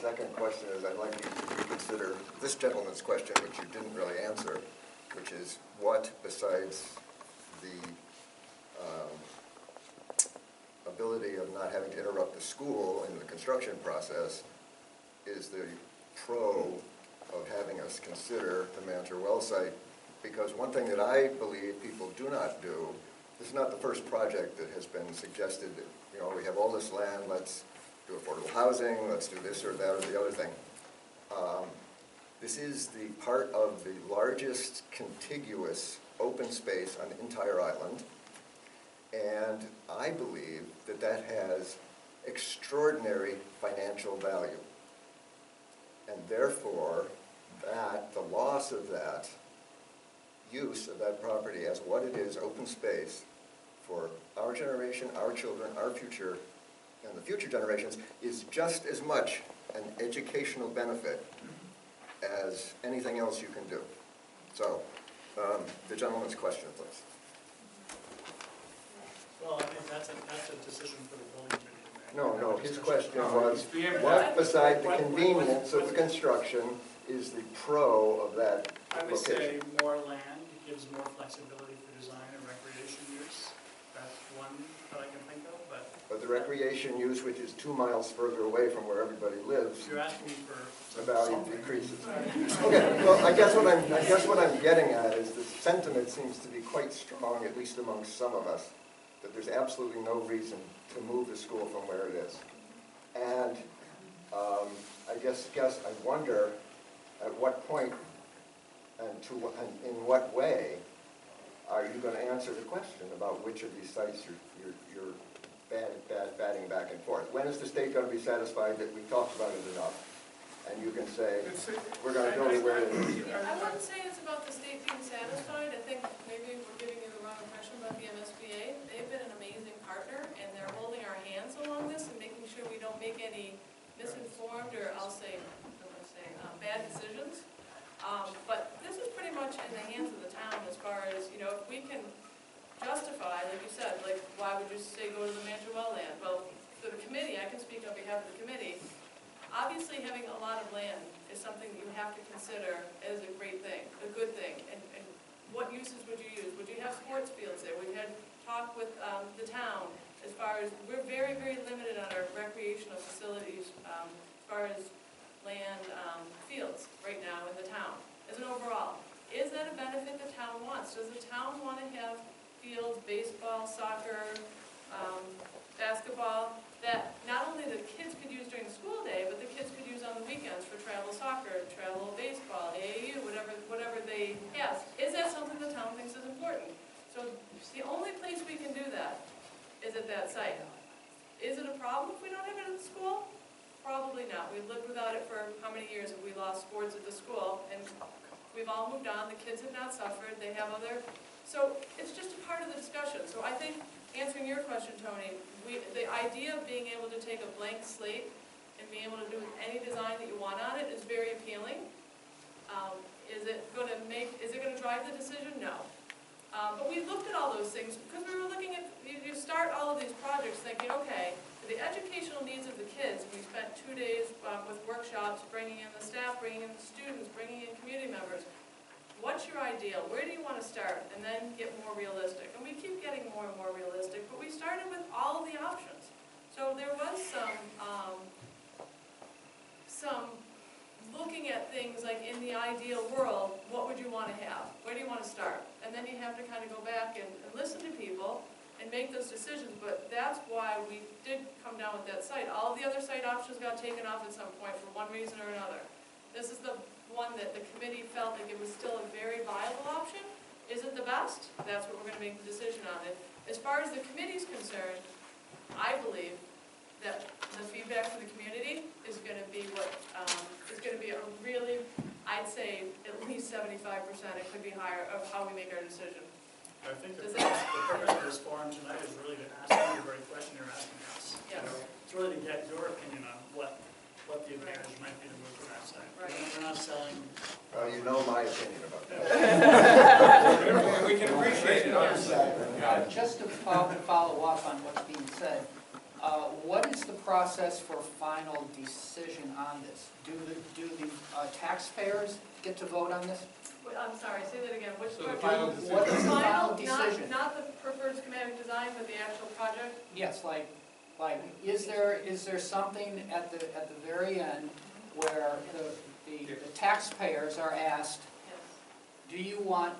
Second question is, I'd like you to reconsider this gentleman's question, which you didn't really answer, which is what, besides the ability of not having to interrupt the school in the construction process, is the pro of having us consider the Manager Well site? Because one thing that I believe people do not do, this is not the first project that has been suggested that, you know, we have all this land, let's do affordable housing, let's do this or that or the other thing. This is the part of the largest contiguous open space on the entire island, and I believe that that has extraordinary financial value. And therefore, that the loss of that use of that property as what it is, open space, for our generation, our children, our future, and the future generations, is just as much an educational benefit as anything else you can do. So, the gentleman's question, please. Well, I think that's a decision for the building committee. No, his question was, what beside the convenience of the construction is the pro of that I would location? say more land gives more flexibility for design and recreation use. That's one that I can think of, But the recreation use, which is 2 miles further away from where everybody lives, you're asking me for the value decreases. Okay, well, I guess what I'm getting at is the sentiment seems to be quite strong, at least amongst some of us, that there's absolutely no reason to move the school from where it is. And I guess I wonder at what point and in what way are you going to answer the question about which of these sites you're batting back and forth? When is the state going to be satisfied that we've talked about it enough? And you can say, we're going to build it where it is. I wouldn't say it's about the state being satisfied. I think maybe we're giving you the wrong impression about the MSBA. They've been an amazing partner, and they're holding our hands along this and making sure we don't make any misinformed or bad decisions. But this is pretty much in the hands of the town as far as, you know, if we can justify, like you said, like why would you say go to the Manager Well land? Well, for the committee, I can speak on behalf of the committee. Obviously, having a lot of land is something that you have to consider as a great thing, a good thing. And what uses would you use? Would you have sports fields there? We had talk with the town as far as we're very, very limited on our recreational facilities as far as land fields right now in the town as an overall. Is that a benefit the town wants? Does the town want to have fields, baseball, soccer, basketball, that not only the kids could use during the school day, but the kids could use on the weekends for travel soccer, travel baseball, AAU, whatever they have. Is that something the town thinks is important? So the only place we can do that is at that site. Is it a problem if we don't have it at the school? Probably not. We've lived without it for how many years have we lost sports at the school, and we've all moved on. The kids have not suffered. They have other. So it's just a part of the discussion. So I think, answering your question, Tony, the idea of being able to take a blank slate and being able to do any design that you want on it is very appealing. Is it going to drive the decision? No. But we looked at all those things because we were looking at, you start all of these projects thinking, okay, for the educational needs of the kids, we spent 2 days with workshops, bringing in the staff, bringing in the students, bringing in community members. What's your ideal? Where do you want to start? And then get more realistic. And we keep getting more and more realistic, but we started with all of the options. So there was some looking at things like in the ideal world, what would you want to have? Where do you want to start? And then you have to kind of go back and listen to people and make those decisions. But that's why we did come down with that site. All of the other site options got taken off at some point for one reason or another. This is the one that the committee felt like it was still a very viable option. Is it the best? That's what we're going to make the decision on it. As far as the committee's concerned, I believe that the feedback from the community is going to be what is going to be a really, I'd say, at least 75%, it could be higher, of how we make our decision. I think the purpose of this forum tonight is really to ask you the very question you're asking us. Yes. You know, it's really to get your opinion on what the advantage might be to move to that site. Right. We're not selling. You know my opinion about that. We can appreciate it. Yeah. Just to follow up on what's being said, what is the process for final decision on this? Do the taxpayers get to vote on this? Wait, I'm sorry, say that again. Which So the part? final What decision, is the final decision? Not the preferred schematic design, but the actual project? Yes, like, is there something at the very end where the taxpayers are asked, Yes. do you want,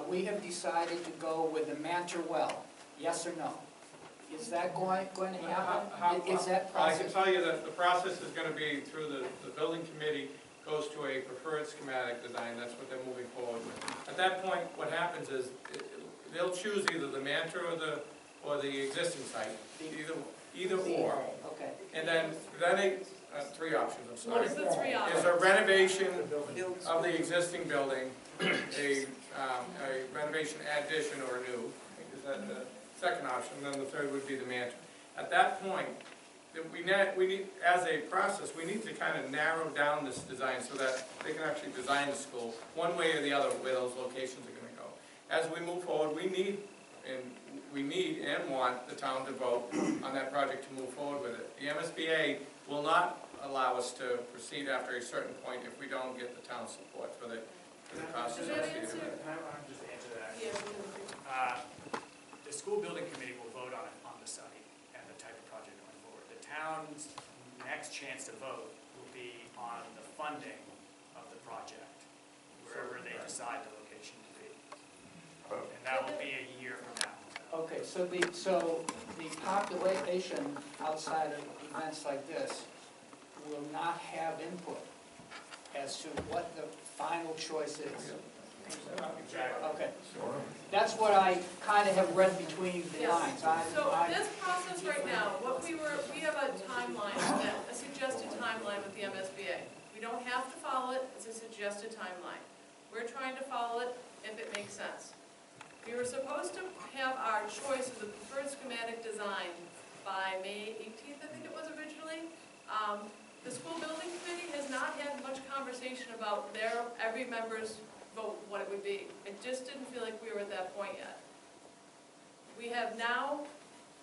we have decided to go with the Mantor well, yes or no? Is that going to happen? Is that I can process? tell you that the process is going to be through the building committee, goes to a preferred schematic design, that's what they're moving forward with. At that point, what happens is, they'll choose either the Mantor or the existing site, either or. Okay. And then three options, I'm What sorry. is the three options? Is a renovation of the existing building, a renovation addition or new, is that the second option, and then the third would be the Mantor. At that point, we need, as a process, we need to kind of narrow down this design so that they can actually design the school one way or the other where those locations are going to go. As we move forward, we need and want the town to vote on that project to move forward with it. The MSBA will not allow us to proceed after a certain point if we don't get the town's support for the cost Does that associated with answer? it. Can I just answer that? Yeah. The school building committee will vote on the site and the type of project going forward. The town's next chance to vote will be on the funding of the project, wherever they decide the location to be. And that will be a year from now. Okay, so the population outside of events like this will not have input as to what the final choice is. Exactly. Okay, that's what I kind of have read between the Yes. lines. So this process right now, we have a timeline, a suggested timeline with the MSBA. We don't have to follow it, it's a suggested timeline. We're trying to follow it if it makes sense. We were supposed to have our choice of the preferred schematic design by May 18th, I think it was originally. The school building committee has not had much conversation about every member's vote, what it would be. It just didn't feel like we were at that point yet. We have now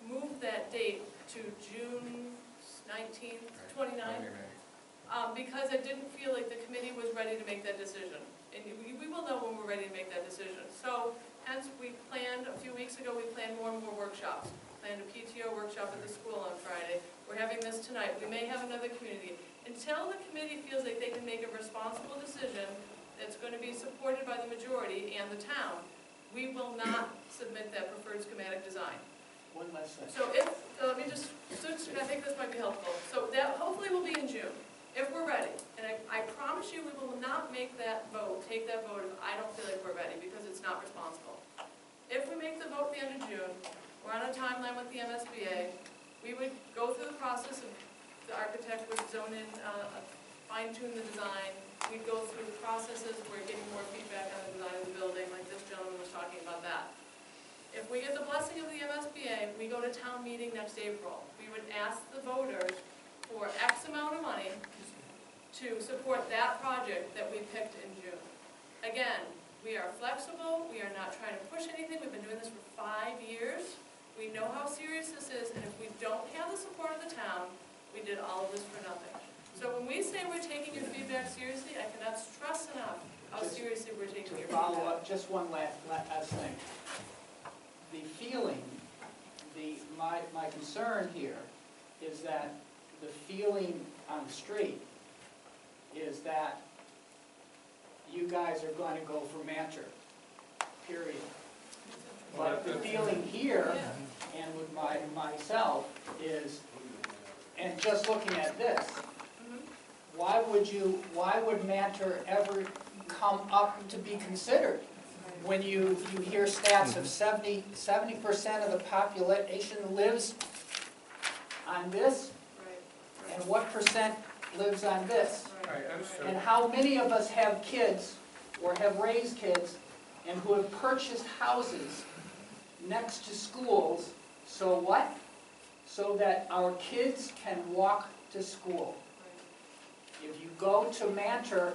moved that date to June 19th, 29th, because I didn't feel like the committee was ready to make that decision. And we will know when we're ready to make that decision. So hence, we planned, a few weeks ago, we planned more and more workshops. Planned a PTO workshop at the school on Friday. We're having this tonight. We may have another community. Until the committee feels like they can make a responsible decision that's going to be supported by the majority and the town, we will not submit that preferred schematic design. One last thing. So let me just, I think this might be helpful. So that hopefully will be in June, if we're ready. And I promise you, we will not make that vote, take that vote if I don't feel like we're ready, because it's not responsible. If we make the vote at the end of June, we're on a timeline with the MSBA, we would go through the process of, the architect would zone in, fine-tune the design. We'd go through the processes, we're getting more feedback on the design of the building, like this gentleman was talking about that. If we get the blessing of the MSBA, we go to town meeting next April. We would ask the voters for X amount of money to support that project that we picked in June. Again, we are flexible, we are not trying to push anything, we've been doing this for 5 years. We know how serious this is, and if we don't have the support of the town, we did all of this for nothing. So when we say we're taking your feedback seriously, I cannot stress enough how seriously we're taking your To follow feedback. up, just one last thing. The feeling, my concern here is that the feeling on the street is that you guys are going to go for Mantor, period. But the feeling here, and with myself, is, and just looking at this, why would Mantor ever come up to be considered? When you hear stats of 70% of the population lives on this, Right, and what percent lives on this? Right, understood. And how many of us have kids, or have raised kids, and who have purchased houses next to schools, so what? So that our kids can walk to school. If you go to Mantor,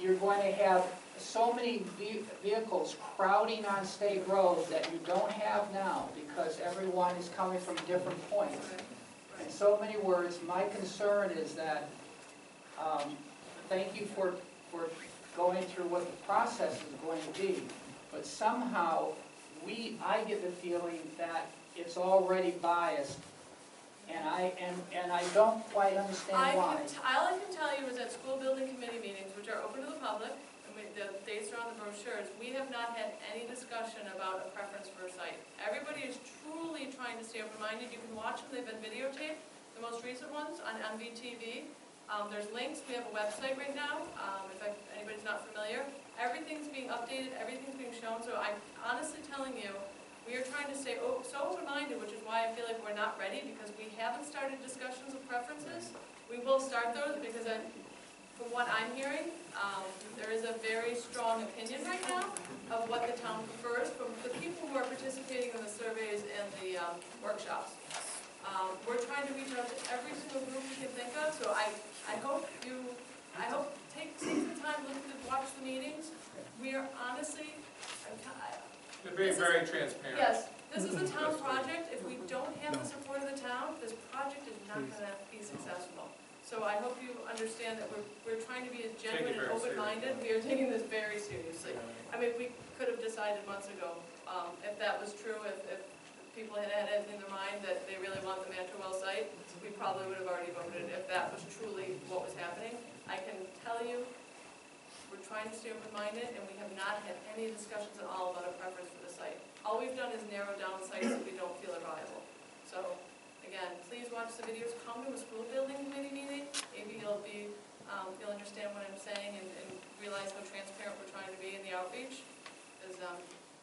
you're going to have so many vehicles crowding on state roads that you don't have now, because everyone is coming from different points. right, right. in so many words, my concern is that, thank you for going through what the process is going to be, but somehow I get the feeling that it's already biased, and I don't quite understand why. All I can tell you is that school building committee meetings, which are open to the public, and the dates are on the brochures, we have not had any discussion about a preference for a site. Everybody is truly trying to stay open-minded. You can watch them, they've been videotaped, the most recent ones on MVTV. There's links, we have a website right now, if anybody's not familiar. Everything's being updated, everything's being shown, so I'm honestly telling you, we are trying to stay so open-minded, which is why I feel like we're not ready, because we haven't started discussions of preferences. We will start those, because from what I'm hearing, there is a very strong opinion right now of what the town prefers from the people who are participating in the surveys and the workshops. We're trying to reach out to every single group we can think of, so I hope take some time, watch the meetings. We are honestly, They're being very transparent. yes, this is a town project. If we don't have the support of the town, this project is not going to be successful. So I hope you understand that we're trying to be as genuine and open-minded. We are taking this very seriously. I mean, we could have decided months ago if that was true, if people had it in their mind that they really want the Mantra Well site, we probably would have already voted if that was truly what was happening. I can tell you, we're trying to stay open-minded, and we have not had any discussions at all about a preference for the site. All we've done is narrow down sites that we don't feel are viable. So, again, please watch the videos. Come to a school building committee meeting. Maybe you'll understand what I'm saying and realize how transparent we're trying to be in the outreach.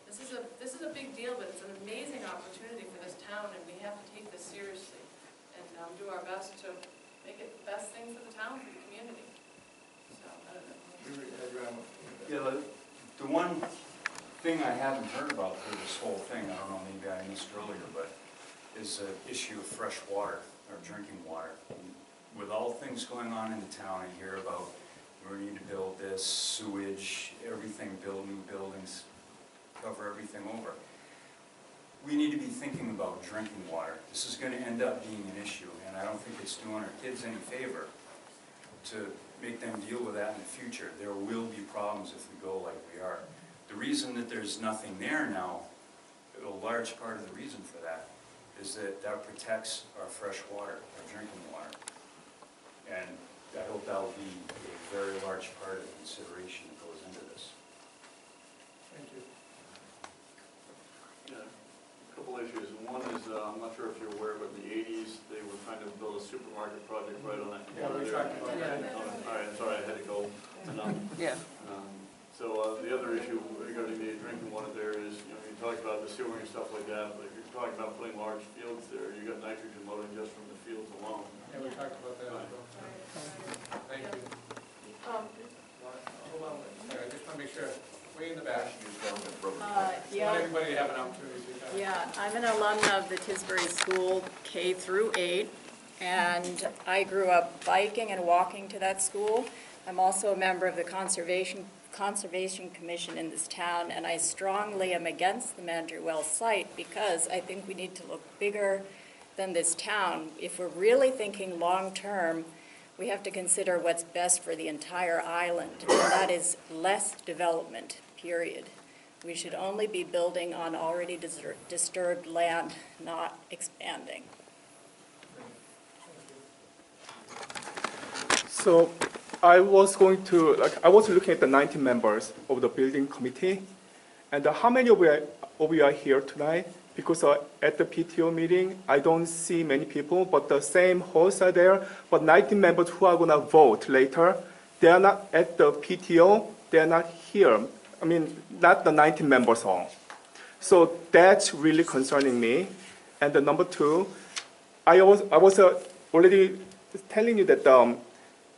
This is a big deal, but it's an amazing opportunity for this town, and we have to take this seriously and do our best to make it the best thing for the town, for the community. So, I don't know. Yeah, the one thing I haven't heard about through this whole thing, I don't know, maybe I missed earlier, but is the issue of fresh water, or drinking water. With all things going on in the town, I hear about we need to build this, sewage, everything, build new buildings, cover everything over. We need to be thinking about drinking water. This is going to end up being an issue, and I don't think it's doing our kids any favor to make them deal with that in the future. There will be problems if we go like we are. The reason that there's nothing there now, a large part of the reason for that, is that protects our fresh water, our drinking water. And I hope that will be a very large part of the consideration that goes into this. Thank you. Yeah, a couple issues. One is, I'm not sure if you're aware, but in the 80s, they were trying to build a supermarket project right on that Yeah, corner we there. talked about that. All right, I'm sorry, I had to go. Yeah. So the other issue regarding the drinking water there is, you talked about the sewering and stuff like that, but if you're talking about putting large fields there, you got nitrogen loading just from the fields alone. Yeah, we talked about that as well. Thank you. Hold on, sorry, I just want to make sure. Way in the back. I want everybody to have an opportunity to talk. Yeah, I'm an alumna of the Tisbury School K through 8, and I grew up biking and walking to that school. I'm also a member of the Conservation Commission in this town, and I strongly am against the Mandry Well site because I think we need to look bigger than this town. If we're really thinking long-term, we have to consider what's best for the entire island, and that is less development, period. We should only be building on already disturbed land, not expanding. So I was looking at the 19 members of the building committee, and how many of you are here tonight? Because at the PTO meeting, I don't see many people, but the same hosts are there. But 19 members who are going to vote later, they are not at the PTO, they are not here. I mean, not the 19 members all. So that's really concerning me. And the number two, I was already telling you that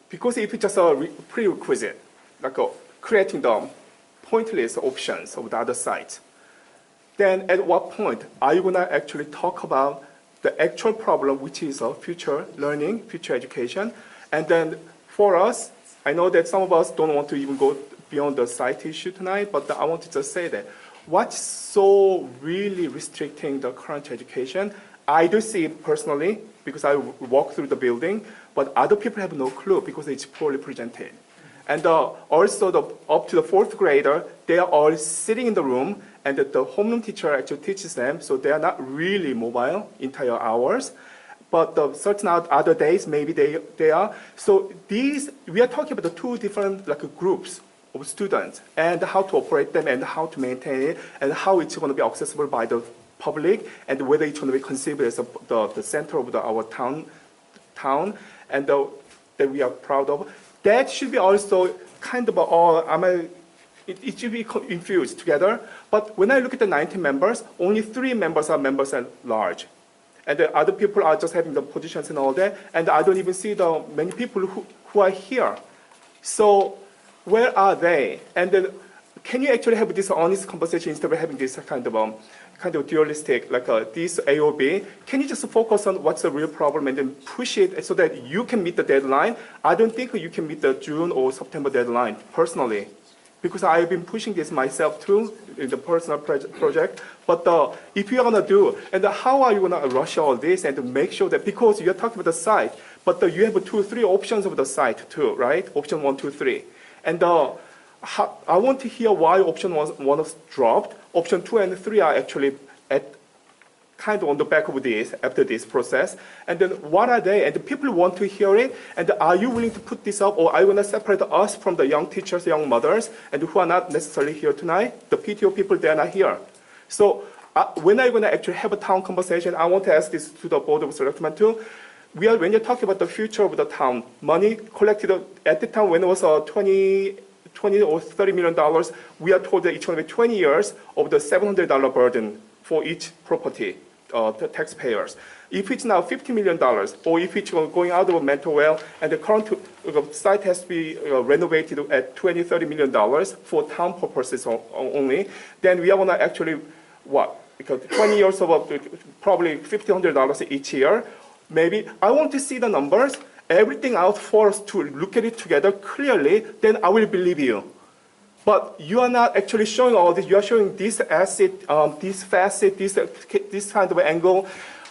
because if it's just a prerequisite, like creating the pointless options of the other side, then at what point are you going to actually talk about the actual problem, which is future learning, future education? And then for us, I know that some of us don't want to even go beyond the site issue tonight, but I want to just say that what's so really restricting the current education, I do see it personally, because I walk through the building, but other people have no clue because it's poorly presented. And also up to the 4th grader, they are all sitting in the room, and the homeroom teacher actually teaches them, so they are not really mobile entire hours. But certain other days, maybe they are. So we are talking about the 2 different groups of students, and how to operate them, and how to maintain it, and how it's going to be accessible by the public, and whether it's going to be considered as the center of our town, and that we are proud of. That should be also kind of it should be infused together. But when I look at the 19 members, only 3 members are members at large. And the other people are just having the positions and all that, and I don't even see the many people who are here. So where are they? And then can you actually have this honest conversation instead of having this kind of dualistic, this A or B? Can you just focus on what's the real problem and then push it so that you can meet the deadline? I don't think you can meet the June or September deadline, personally. Because I've been pushing this myself too, in the personal project. But if you're gonna do, and how are you gonna rush all this and to make sure that, because you're talking about the site, but you have 2 or 3 options of the site too, right? Option 1, 2, 3. And I want to hear why option 1 was dropped. Option 2 and 3 are actually kind of on the back of this, after this process. And then what are they? And the people want to hear it. And are you willing to put this up, or are you going to separate us from the young teachers, young mothers, and who are not necessarily here tonight? The PTO people, they're not here. So when are you going to actually have a town conversation? I want to ask this to the Board of Selectmen too. When you're talking about the future of the town, money collected at the time when it was $20 or $30 million, we are told that it's going to be 20 years of the $700 burden for each property, the taxpayers. If it's now $50 million, or if it's going out of a mental well, and the current site has to be renovated at $20, $30 million for town purposes only, then we are going to actually, because 20 years of probably $1,500 each year, maybe. I want to see the numbers, everything out for us to look at it together clearly, then I will believe you. But you are not actually showing all this. You are showing this asset, this facet, this kind of angle.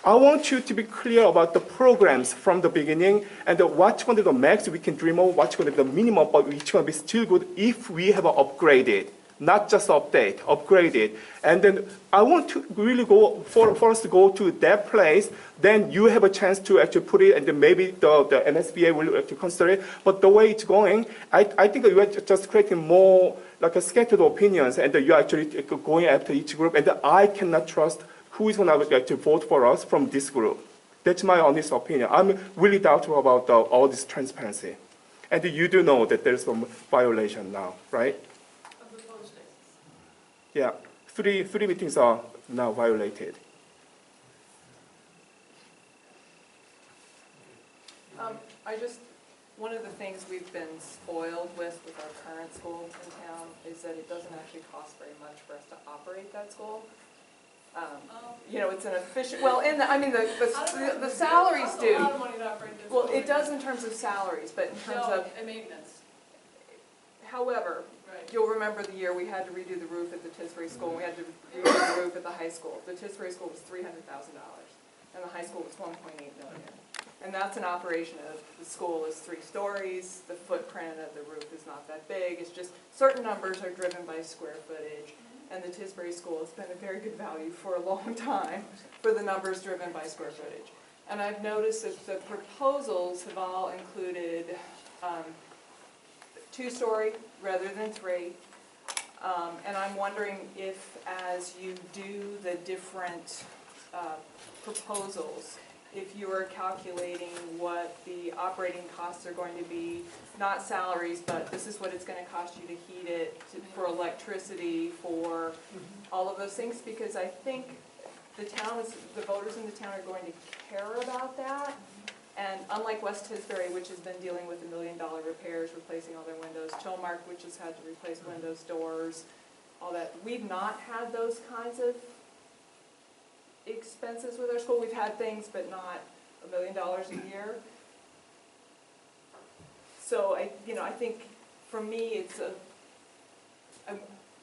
I want you to be clear about the programs from the beginning, and what's going to be the max we can dream of, what's going to be the minimum, but which going to be still good if we have upgraded, not just update, upgraded. And then I want to really go, for us to go to that place, then you have a chance to actually put it, and then maybe the MSBA will actually consider it. But the way it's going, I think you are just creating more a scattered opinions, and you're actually going after each group, and I cannot trust who is going to actually vote for us from this group. That's my honest opinion. I'm really doubtful about all this transparency. And you do know that there's some violation now, right? Of the posting. Yeah, three meetings are now violated. One of the things we've been spoiled with our current school in town is that it doesn't actually cost very much for us to operate that school. It's an efficient, the salaries do. A lot of money to operate this Well, school. it does in terms of salaries, but in terms of, and maintenance. however, Right. you'll remember the year we had to redo the roof at the Tisbury school, and we had to redo the roof at the high school. The Tisbury school was $300,000, and the high school was $1.8 million. And that's an operation of, the school is 3 stories, the footprint of the roof is not that big, it's just certain numbers are driven by square footage, and the Tisbury school has been a very good value for a long time for the numbers driven by square footage. And I've noticed that the proposals have all included 2-story rather than 3. And I'm wondering if, as you do the different proposals, if you are calculating what the operating costs are going to be, not salaries, but this is what it's going to cost you to heat it, for electricity, for all of those things, because I think the voters in the town are going to care about that. And unlike West Tisbury, which has been dealing with $1 million repairs, replacing all their windows, Chilmark, which has had to replace windows, doors, all that, we've not had those kinds of expenses with our school. We've had things, but not $1 million a year. So I think for me,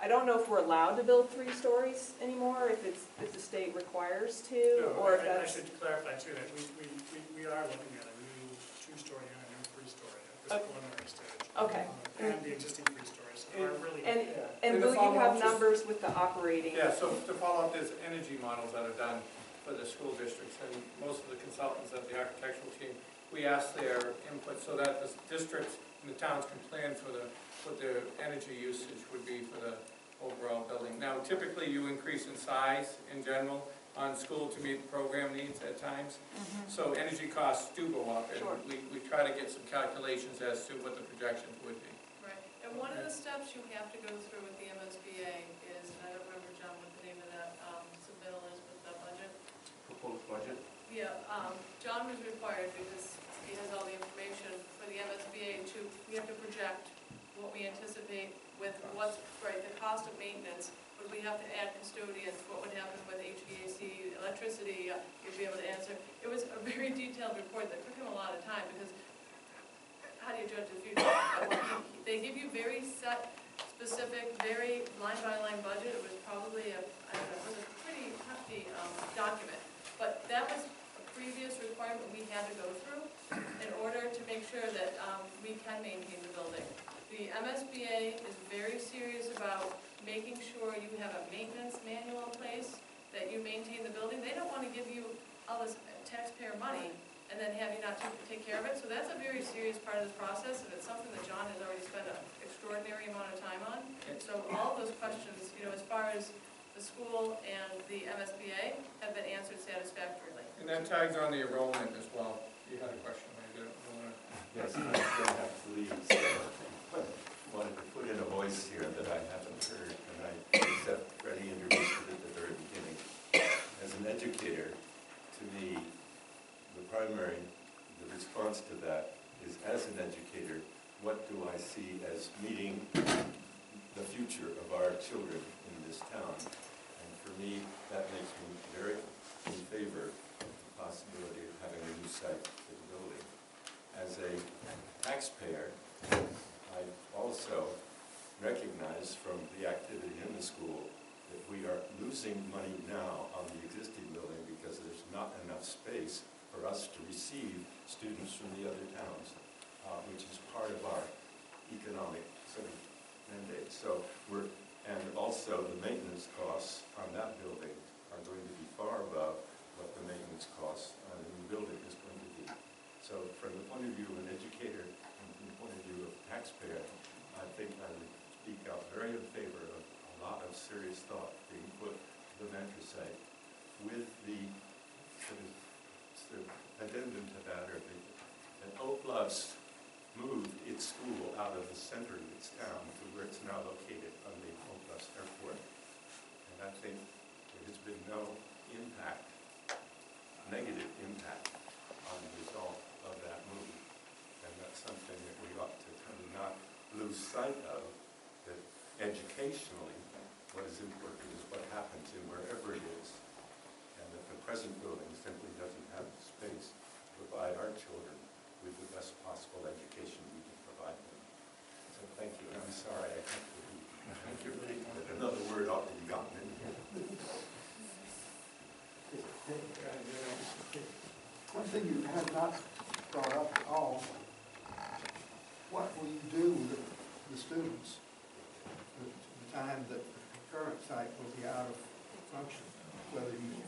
I don't know if we're allowed to build 3 stories anymore, if the state requires to, or if I that's. should clarify too, that we are looking at a new 2-story and a new 3-story at this Okay. preliminary stage. Okay. And the existing 3 stories are really. And And will the you have follow-up just- numbers with the operating? Yeah, so to follow up, there's energy models that are done for the school districts, and most of the consultants at the architectural team, we ask their input so that the districts and the towns can plan for what their energy usage would be for the overall building. Now, typically, you increase in size in general on school to meet program needs at times. So energy costs do go up, and Sure. we try to get some calculations as to what the projections would be. Right, and one of the steps you have to go through with the MSBA is, and I don't remember, John, what the name of that submittal is with the budget. Proposed budget? Yeah, John was required, because he has all the information for the MSBA we have to project what we anticipate with what's, right, the cost of maintenance. Would we have to add custodians? What would happen with HVAC, electricity? You'd be able to answer. It was a very detailed report that took him a lot of time, because how do you judge the future? They give you very set, specific, very line-by-line budget. It was probably it was a pretty hefty document. But that was a previous requirement we had to go through in order to make sure that we can maintain the building. The MSBA is very serious about making sure you have a maintenance manual in place, that you maintain the building. They don't want to give you all this taxpayer money and then have you not take care of it. So that's a very serious part of this process, and it's something that John has already spent an extraordinary amount of time on. So all of those questions, as far as the school and the MSBA, have been answered satisfactorily. And that tags on the enrollment as well. You had a question, I didn't want to. Yes, I still have to leave, so I wanted to put in a voice here that I haven't heard, and I accept Freddie introduced it at the very beginning. As an educator, to me, the response to that is, as an educator, what do I see as meeting the future of our children in this town? And for me, that makes me very in favor of the possibility of having a new site for the building. As a taxpayer, I also recognize from the activity in the school that we are losing money now on the existing building because there's not enough space for us to receive students from the other towns, which is part of our economic sort of mandate. So and also the maintenance costs on that building are going to be far above what the maintenance costs on a new building is going to be. So from the point of view of an educator and from the point of view of a taxpayer, I think I would speak out very in favor of a lot of serious thought being put to the mentor site with the sort of addendum to that, or that Oplus moved its school out of the center of its town to where it's now located on the Oplus Airport. And I think there has been no impact, negative impact, on the result of that move. And that's something that we ought to kind of not lose sight of, that educationally, what is important is what happens in wherever it is. And that the present building simply doesn't have the space to provide our children with the best possible education we can provide them. So thank you, and I'm sorry I can't believe that another word ought to be gotten in here. One thing you have not brought up at all, what will you do with the students at the time that the current site will be out of function? Whether you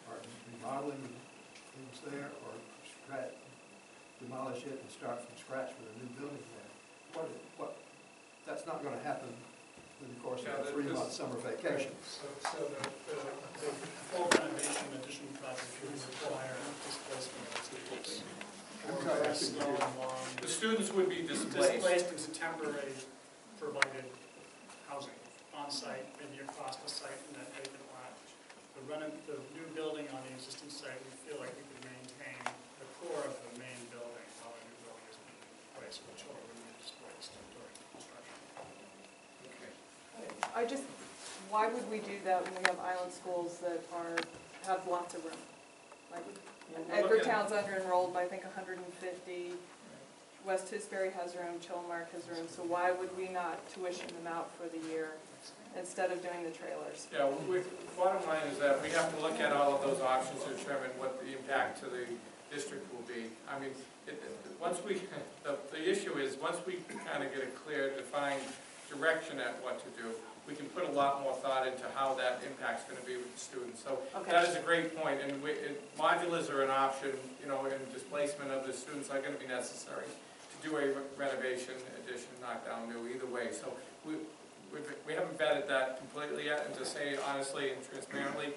are remodeling things there or demolish it and start from scratch with a new building there. That's not going to happen in the course of a 3-month summer vacation. So the full renovation addition project would require displacement of students. The students would be displaced. Displaced into temporary provided housing on-site, maybe across the site in that vacant lot. The new building on the existing site, we feel like we could maintain the core of the main building while the new building is being in place, so the children would be displaced during construction. Okay. Why would we do that when we have island schools that have lots of room? Like Edgartown's under enrolled by, I think, 150. West Tisbury has room, Chilmark has room, so why would we not tuition them out for the year instead of doing the trailers? Yeah, bottom line is that we have to look at all of those options to determine what the impact to the district will be. I mean, once we, the issue is, once we kind of get a clear, defined direction at what to do, we can put a lot more thought into how that impact's going to be with the students. So that is a great point, and modulars are an option, you know, and displacement of the students are going to be necessary to do a renovation, addition, knockdown, new, either way. So we haven't vetted that completely yet, and to say honestly and transparently,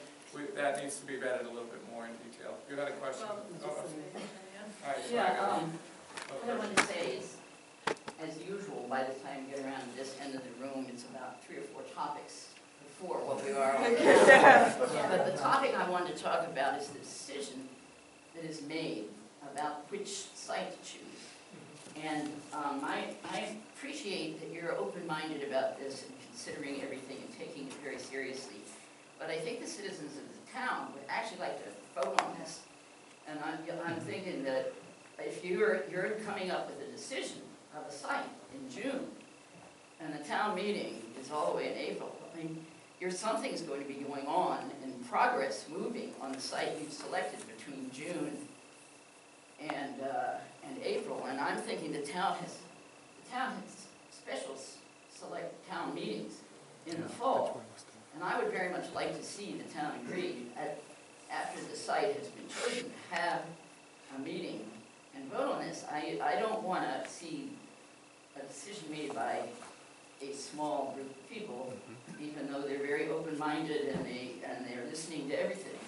that needs to be vetted a little bit more in detail. You had a question? Well, Yeah, what I want to say is, as usual, by the time you get around to this end of the room, it's about 3 or 4 topics before what we are on. But the topic I wanted to talk about is the decision that is made about which site to choose. And I appreciate that you're open-minded about this and considering everything and taking it very seriously. But I think the citizens of the town would actually like to vote on this. And I'm thinking that if you're coming up with a decision of a site in June, and the town meeting is all the way in April, I mean, something's going to be going on in progress, moving on the site you've selected between June and April. And I'm thinking the town has special select town meetings in the fall. And I would very much like to see the town agree after the site has been chosen to have a meeting and vote on this. I don't want to see a decision made by a small group of people, even though they're very open-minded and they're listening to everything.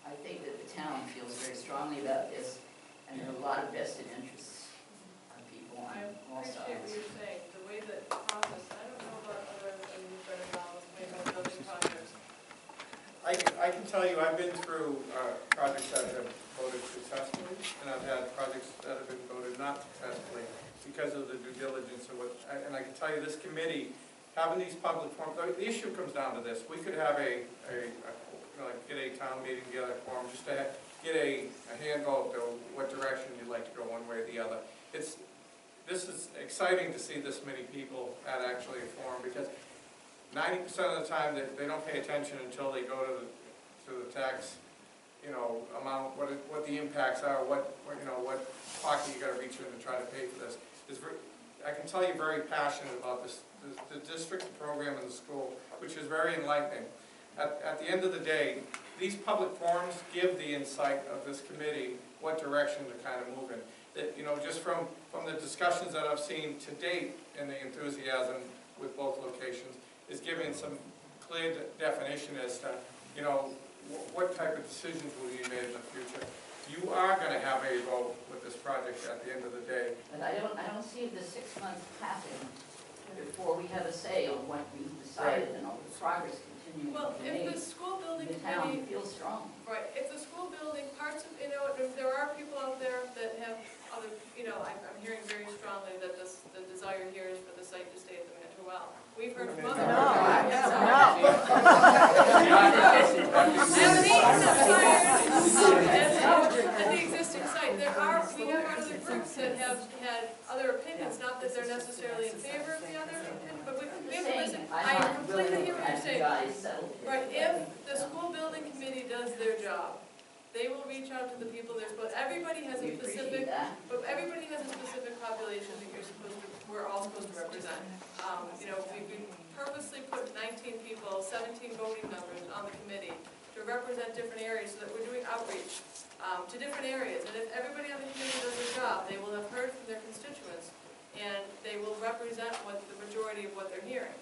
I think that the town feels very strongly about this, and there are a lot of vested interests of people on all sides. I appreciate what you're saying. The way that process, I don't know about other administrative knowledge, maybe about building projects. I can tell you, I've been through projects that have voted successfully, and I've had projects that have been voted not successfully because of the due diligence of what, and I can tell you this committee, having these public forums, the issue comes down to this. We could have get a town meeting together forum just to get a handle to what direction you'd like to go one way or the other. This is exciting to see this many people at actually a forum, because 90% of the time they don't pay attention until they go to the tax, amount, what the impacts are, what pocket you got to reach in to try to pay for this. I can tell you very passionate about this, the district program in the school, which is very enlightening. At the end of the day, these public forums give the insight of this committee what direction to kind of move in. That, just from the discussions that I've seen to date and the enthusiasm with both locations is giving some clear definition as to, what type of decisions will be made in the future. You are going to have a vote with this project at the end of the day. But I don't see the 6 months passing before we have a say on what we've decided and all the progress continuing Well, to be if made. the school building The town committee, feels strong. right, if the school building, parts of, if there are people out there that have other, I'm hearing very strongly that the desire here is for the site to stay at the Mantua Well. We've heard from other. At the existing site, we have other groups that have had other opinions, not that they're necessarily in favor of the other opinion, but we have to listen. I completely hear what you're saying. Right, if the school building committee does their job, they will reach out to the people they're supposed, everybody has a specific, but everybody has a specific population that we're all supposed to represent. We purposely put 19 people, 17 voting members on the committee to represent different areas so that we're doing outreach to different areas. And if everybody on the committee does their job, they will have heard from their constituents and they will represent the majority of what they're hearing.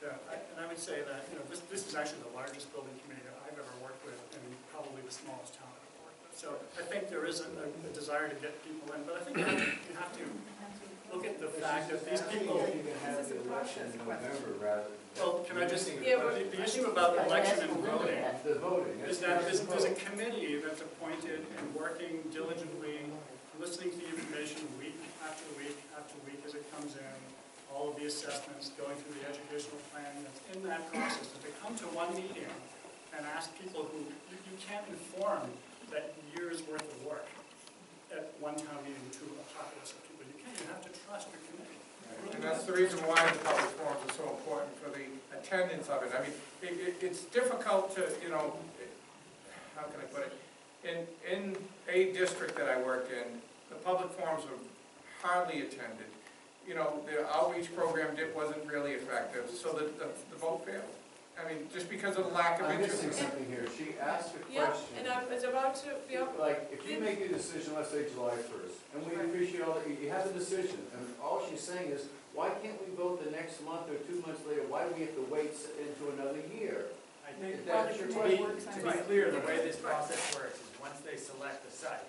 Yeah, and I would say that, this is actually the largest building committee that I've ever worked with, and probably the smallest town I've ever worked with. So I think there is a desire to get people in, but I think you have to look at the fact that these people. You can have the election in November rather than. Well, can I just, Yeah, the issue about election and voting The voting. is that there's a committee that's appointed and working diligently, listening to the information week after week after week as it comes in, all of the assessments, going through the educational planning that's in that process. If they come to one meeting and ask people who, you can't inform that year's worth of work at one town meeting to a populace of people. You You have to trust your committee. And that's the reason why the public forums are so important for the attendance of it. I mean, it's difficult to, you know, how can I put it? In a district that I worked in, the public forums were hardly attended. You know, the outreach program wasn't really effective, so the vote failed. I mean, just because of the lack of I'm interest. missing something here. She asked a Yeah, question. and I was about to, yeah. Like, if you make a decision, let's say July 1st, and we appreciate all that, you have a decision, and all she's saying is, why can't we vote the next month or 2 months later? Why do we have to wait into another year? I think, That's your to question. be clear, the way this process works is once they select the site,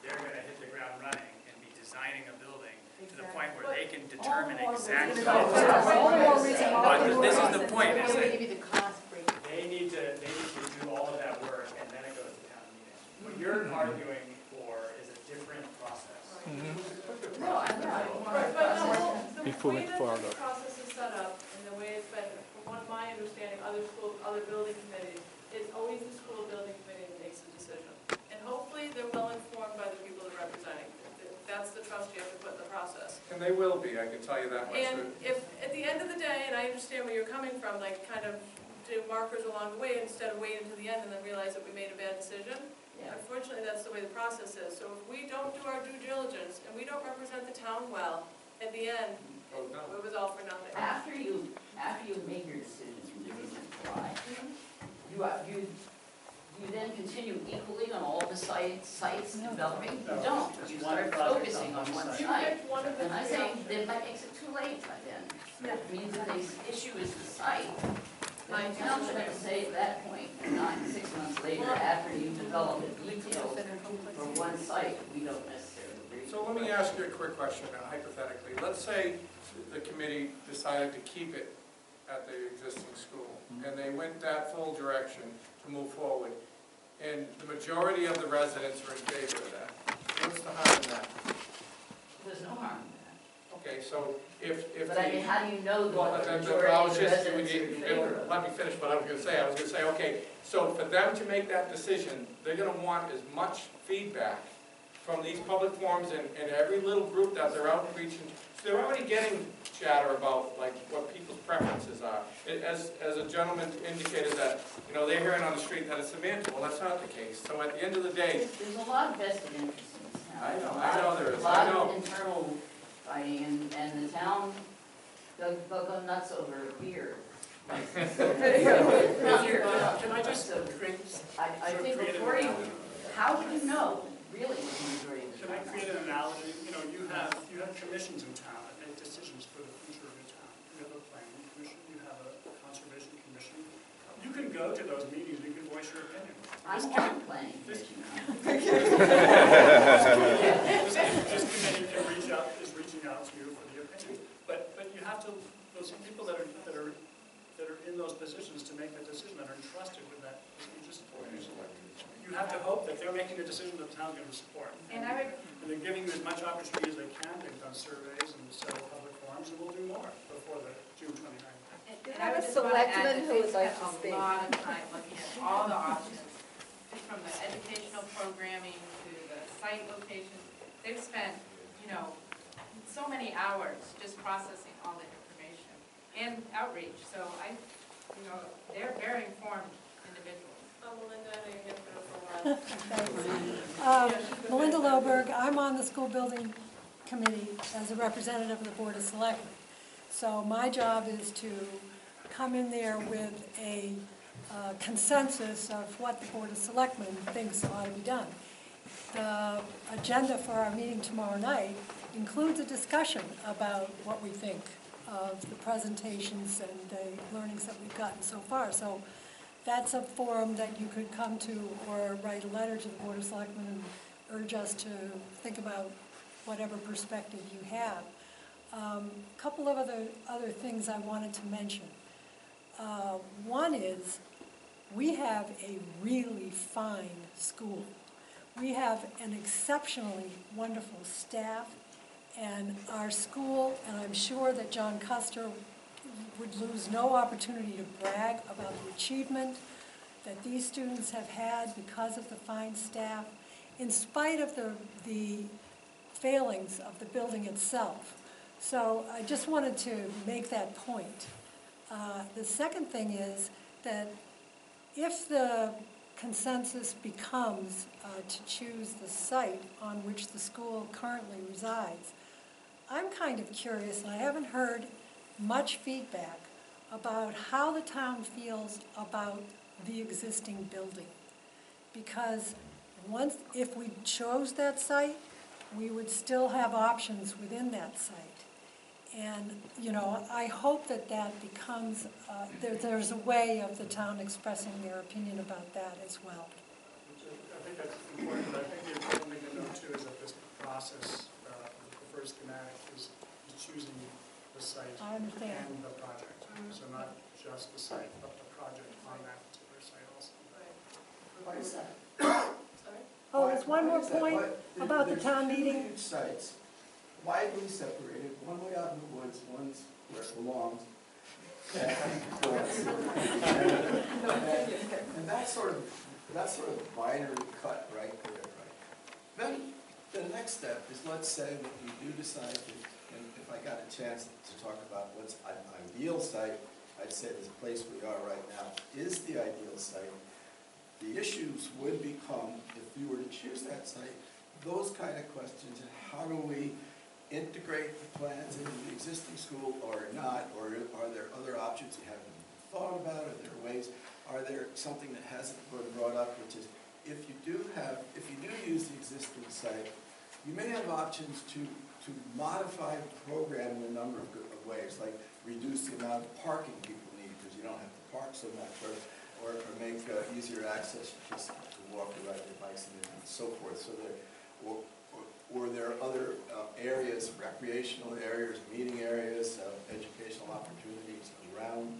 they're gonna hit the ground running and be designing a building to the point where they can determine exactly. But this is the point, is that they need to do all of that work and then it goes to town meeting. What you're arguing for is a different process. No, I'm not. Right, but the Before way it that further. this process is set up, and the way it's been, from what my understanding, other building committees, it's always the school building committee that makes the decision. And hopefully, they're well informed by the people they're representing. That's the trust you have to put in the process. And they will be, I can tell you that much. And if, at the end of the day, and I understand where you're coming from, like, kind of do markers along the way, instead of waiting to the end and then realize that we made a bad decision, Yeah. unfortunately, that's the way the process is. So if we don't do our due diligence, and we don't represent the town well, at the end, Oh, no. it was all for nothing. After you make your decisions from the reason why, you then continue equally on all the sites developing? You don't. You start focusing on one You site. pick one of the And I three think options. that makes it too late by then. Yeah. It means that the issue is the site. Then the town's going to say at that point, and not 6 months later, after you develop the details for one site, we don't necessarily agree. So let me ask you a quick question, hypothetically. Let's say the committee decided to keep it at the existing school, and they went that full direction to move forward, and the majority of the residents are in favor of that. What's the harm in that? There's no harm in that. Okay, so if But I mean, how do you know Well, what the then, majority I of was the just, residents are in favor of? let me finish what I was gonna say. I was gonna say, okay, so for them to make that decision, they're gonna want as much feedback from these public forums and every little group that they're outreaching. So they're already getting chatter about like what people's preferences are. As a gentleman indicated that, you know, they're hearing on the street that it's Samantha. Well, that's not the case. So at the end of the day, There's a lot of vested interest in this town. I know there is, A lot I know. of internal fighting, and the town, they'll go nuts over beer. Can I just create, I think before you, how do you know really what the majority of the can I town create an analogy? You know, you have commissions in town that make decisions for the future of your town. You have a planning commission, you have a conservation commission. You can go to those meetings, you can voice your opinion. I'm not planning commission now. This committee can is reaching out to you for the opinion. But you have to, those people that are in those positions to make that decision that are entrusted with that, you have to hope that they're making a decision that the town's going to support. And I would, And they're giving you as much opportunity as they can. They've done surveys and several public forums, and we'll do more before the June 29th. And I would just want to add that they've spent a lot of time looking at all the options, from the educational programming to the site locations. They've spent, you know, so many hours just processing all the information and outreach. So they're very informed individuals. Melinda, I know you've been for a while. Melinda Loberg, I'm on the school building committee as a representative of the Board of Selectmen. So my job is to come in there with a consensus of what the Board of Selectmen thinks ought to be done. The agenda for our meeting tomorrow night includes a discussion about what we think of the presentations and the learnings that we've gotten so far. So that's a forum that you could come to or write a letter to the Board of Selectmen and urge us to think about whatever perspective you have. A couple of other things I wanted to mention. One is we have a really fine school. We have an exceptionally wonderful staff, and our school, and I'm sure that John Custer would lose no opportunity to brag about the achievement that these students have had because of the fine staff. In spite of the failings of the building itself. So I just wanted to make that point. The second thing is that if the consensus becomes to choose the site on which the school currently resides, I'm kind of curious, and I haven't heard much feedback about how the town feels about the existing building. Because if we chose that site, we would still have options within that site. And, you know, I hope that that becomes, there's a way of the town expressing their opinion about that as well. I think that's important, but I think the important thing to note too is that this process, the preferred schematic is choosing the site I understand. and the project. So not just the site, but the project on that particular site also. Why is that? Oh, there's one more point about the town meeting. There's 2 huge sites, widely separated, one way out in the woods, one's where it belongs. And that's sort of a binary cut right there, right? Then the next step is, let's say that you do decide to, and if I got a chance to talk about what's an ideal site, I'd say this place we are right now is the ideal site. The issues would become, if you were to choose that site, those kind of questions, and how do we integrate the plans into the existing school or not, or are there other options you haven't even thought about, are there ways, are there something that hasn't been brought up, which is, if you do use the existing site, you may have options to modify the program in a number of ways, like reduce the amount of parking people need, because you don't have to park so much, or make easier access just to walk or ride their bikes and so forth. So or there are other areas, recreational areas, meeting areas, educational opportunities around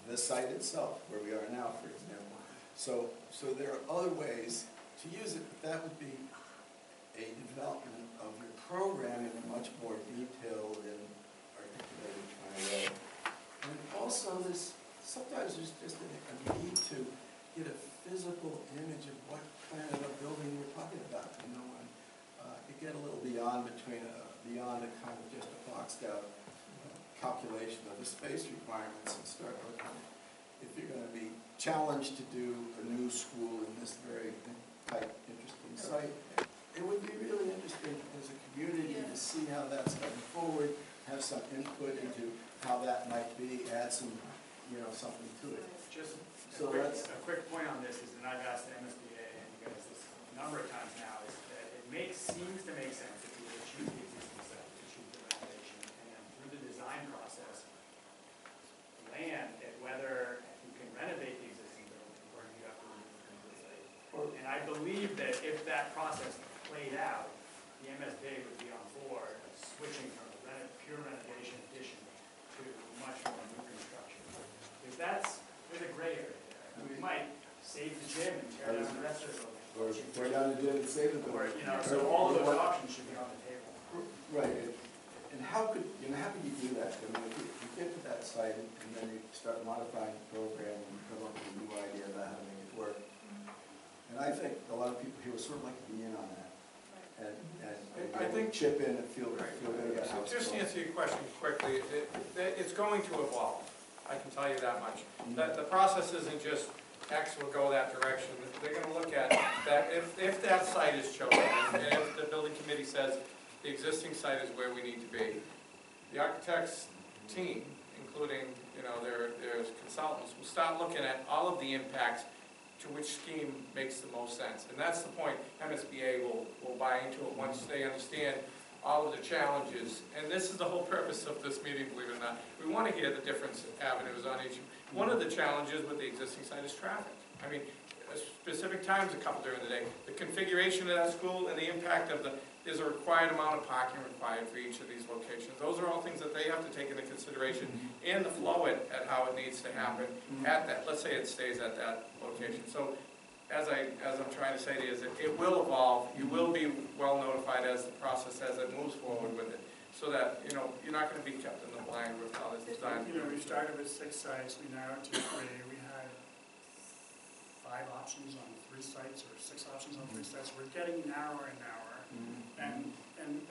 the site itself, where we are now, for example. So there are other ways to use it, but that would be a development of your program in a much more detailed and articulated kind of way. And also sometimes there's just a need to get a physical image of what kind of a building we're talking about. You know, and you get a little beyond a kind of just a boxed out calculation of the space requirements and start looking at if you're going to be challenged to do a new school in this very tight, interesting site. It would be really interesting as a community to see how that's coming forward, have some input into how that might be, add some, something to it. Just So a quick point on this is that I've asked the MSBA and you guys this a number of times now, is that it seems to make sense if you were to choose the existing site, to choose the renovation, and then through the design process, land at whether you can renovate the existing building or you have to remove it completely. And I believe that if that process played out, the MSBA would be on board switching from a pure renovation addition to much more new construction. If there's a gray area there. We might save the gym and tear down the rest of the building. Or tear down the gym and save the building. So all of those options should be on the table. Right, and how could you do that? I mean, if you get to that site and then you start modifying the program and you come up with a new idea about how to make it work. And I think a lot of people here would sort of like to be in on that. And I think chip in and feel good about how it's Just to going. answer your question quickly, it's going to evolve. I can tell you that much. That the process isn't just X will go that direction. They're going to look at that if that site is chosen, and if the building committee says the existing site is where we need to be, the architect's team, including their consultants, will start looking at all of the impacts to which scheme makes the most sense. And that's the point. MSBA will buy into it once they understand all of the challenges. And this is the whole purpose of this meeting, believe it or not. We want to hear the different avenues on each. One of the challenges with the existing site is traffic. I mean, specific times a couple during the day. The configuration of that school and the impact of there's a required amount of parking required for each of these locations. Those are all things that they have to take into consideration, and the flow at how it needs to happen at that. Let's say it stays at that location. So as I'm trying to say to you, is it will evolve. You will be well notified as the process as it moves forward with it, so that you're not going to be kept in the blind with how this design. We started with 6 sites, we narrowed to 3. We had 5 options on 3 sites or 6 options on 3 sites. We're getting narrower and narrower, and and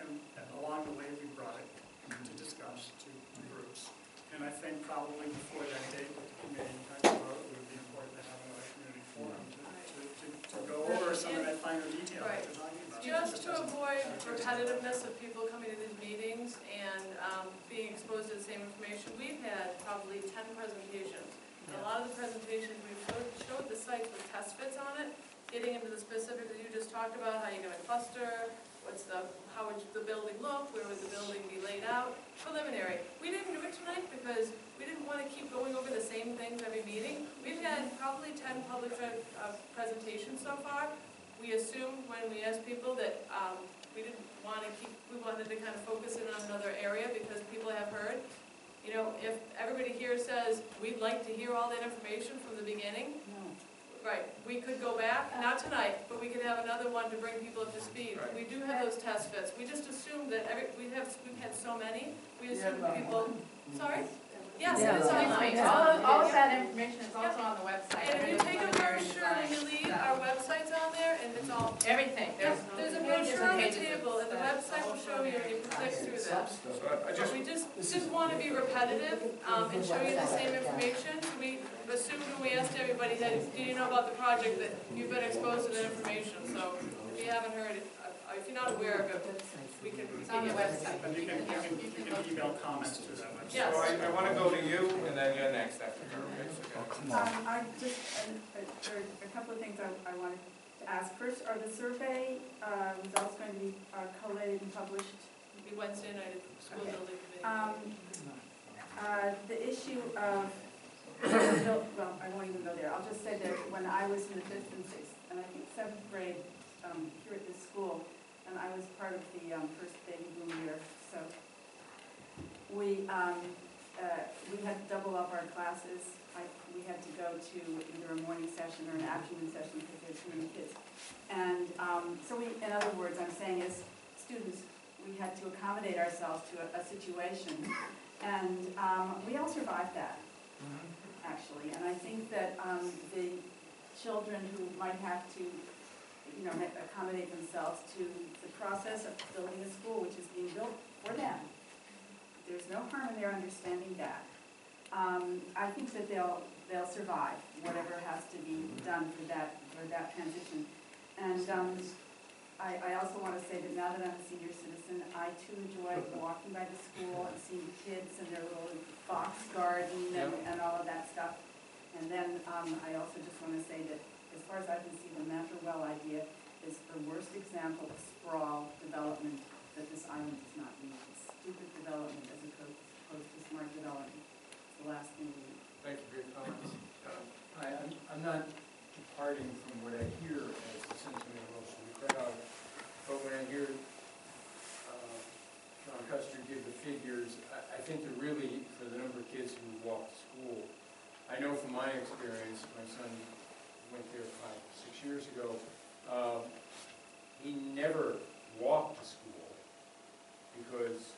along the way, we brought it to discuss to groups. And I think probably before that date with the committee, it would be important to have another community forum to go over some of that finer detail that you're talking about. Just to avoid repetitiveness of people coming to these meetings and being exposed to the same information, we've had probably 10 presentations. And a lot of the presentations, we've showed the sites with test fits on it, getting into the specifics that you just talked about, how you're going to cluster, how would the building look, where would the building be laid out, preliminary. We didn't do it tonight because we didn't want to keep going over the same things every meeting. We've had probably 10 public presentations so far. We assumed when we asked people that we wanted to kind of focus in on another area because people have heard. You know, if everybody here says, we'd like to hear all that information from the beginning, right, we could go back, not tonight, but we could have another one to bring people up to speed. Right. We do have those test fits. We just assumed that we've had so many, we assumed people, sorry? Yes, it is online. All of that information is also on the website. And if you take a brochure when you leave, our website's on there, and it's all. Everything. There's a brochure on the table, and the website will show you, and you can click through that. We just didn't want to be repetitive and show you the same information. We assumed when we asked everybody, do you know about the project, that you've been exposed to that information. So if you haven't heard it, if you're not aware of it, we can. It's on the website. But you can email comments to that website. Yes. So I want to go to you, and then you're next after her. I just, there are a couple of things I wanted to ask. First, are the survey results going to be collated and published? It'll be Wednesday night at the school building committee. The issue of, well, I won't even go there. I'll just say that when I was in the 5th and 6th, and I think 7th grade here at this school, and I was part of the first baby boom year, so we had to double up our classes. We had to go to either a morning session or an afternoon session because there's too many kids. And so in other words, I'm saying as students, we had to accommodate ourselves to a situation. And we all survived that, actually. And I think that the children who might have to, accommodate themselves to the process of building a school, which is being built for them, there's no harm in their understanding that. I think that they'll survive whatever has to be done for that transition. And I also want to say that now that I'm a senior citizen, I too enjoy walking by the school and seeing kids and their little box garden and all of that stuff. And then I also just want to say that as far as I can see, the Mantra Well idea is the worst example of sprawl development that this island does not need. Stupid development as opposed to smart development. It's the last thing we need. Thank you for your comments. I'm not departing from what I hear as the sentiment of most of the crowd, but when I hear John Custer give the figures, I think they're really for the number of kids who walk to school. I know from my experience, my son went there 5 or 6 years ago, he never walked to school because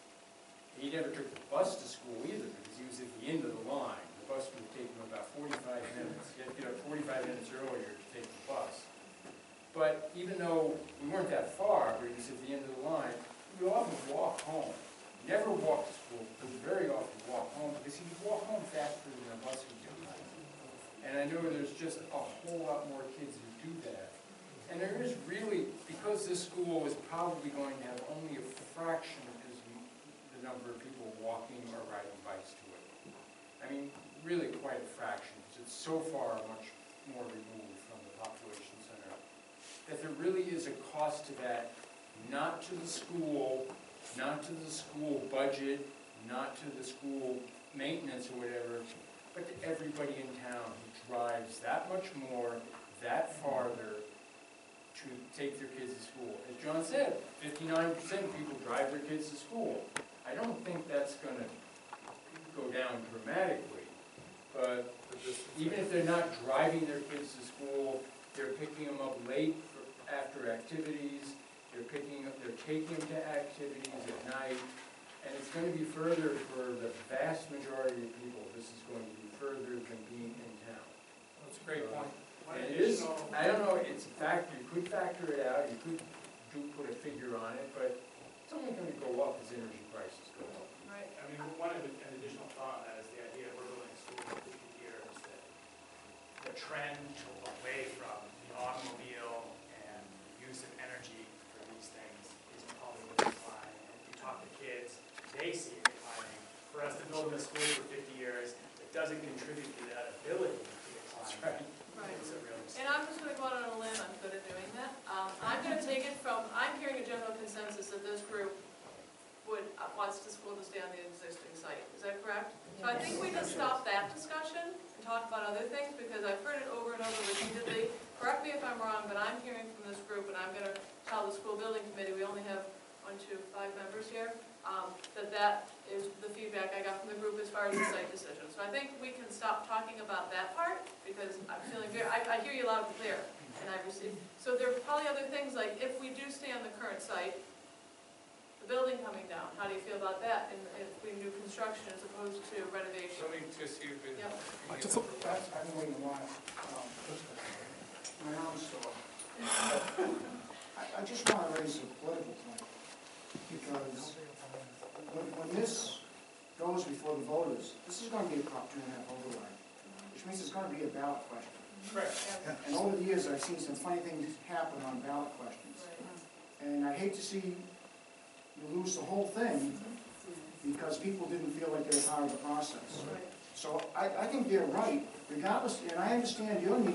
he never took the bus to school either because he was at the end of the line. The bus would take him about 45 minutes. He had to get up 45 minutes earlier to take the bus. But even though we weren't that far, but he was at the end of the line, he would often walk home. Never walk to school, but very often walk home because he would walk home faster than a bus would do. And I know there's just a whole lot more kids who do that. And there is really, because this school is probably going to have only a fraction of the number of people walking or riding bikes to it. I mean, really quite a fraction, because it's so far much more removed from the population center, that there really is a cost to that, not to the school, not to the school budget, not to the school maintenance or whatever, but to everybody in town who drives that much more, that farther, to take their kids to school. As John said, 59% of people drive their kids to school. I don't think that's going to go down dramatically, but even if they're not driving their kids to school, they're picking them up late after activities, they're taking them to activities at night, and it's going to be further for the vast majority of people. This is going to be further than being in town. That's a great point. And it is, I don't know, it's a fact, you could factor it out, you could put a figure on it, but It's only gonna go up as energy prices go up. Right. I mean, an additional thought on that is the idea of we're building a school for 50 years, that the trend away from the automobile and use of energy for these things is probably going to decline. And if you talk to kids, they see it declining. For us to build a school for 50 years, it doesn't contribute to that ability to decline. Right. It's a real mistake. And I'm just gonna go out on a limb, I'm good at doing that. I'm gonna take it from, I'm hearing a general consensus that this group wants the school to stay on the existing site. Is that correct? So I think we just stop that discussion and talk about other things, because I've heard it over and over repeatedly. Correct me if I'm wrong, but I'm hearing from this group, and I'm gonna tell the school building committee, we only have 5 members here, that is the feedback I got from the group as far as the site decision. So I think we can stop talking about that part, because I'm feeling I hear you loud and clear, and I receive. So there are probably other things, like if we do stay on the current site, the building coming down, how do you feel about that? And if we do construction as opposed to renovation? Let me just see if it. Yep. I've been waiting a while. My own store. I just want to raise a political point, because when this goes before the voters, this is going to be a Prop 2.5 override, which means it's going to be a ballot question. Correct. And over the years, I've seen some funny things happen on ballot questions. And I hate to see you lose the whole thing because people didn't feel like they were part of the process. So I think they're right, regardless, and I understand your need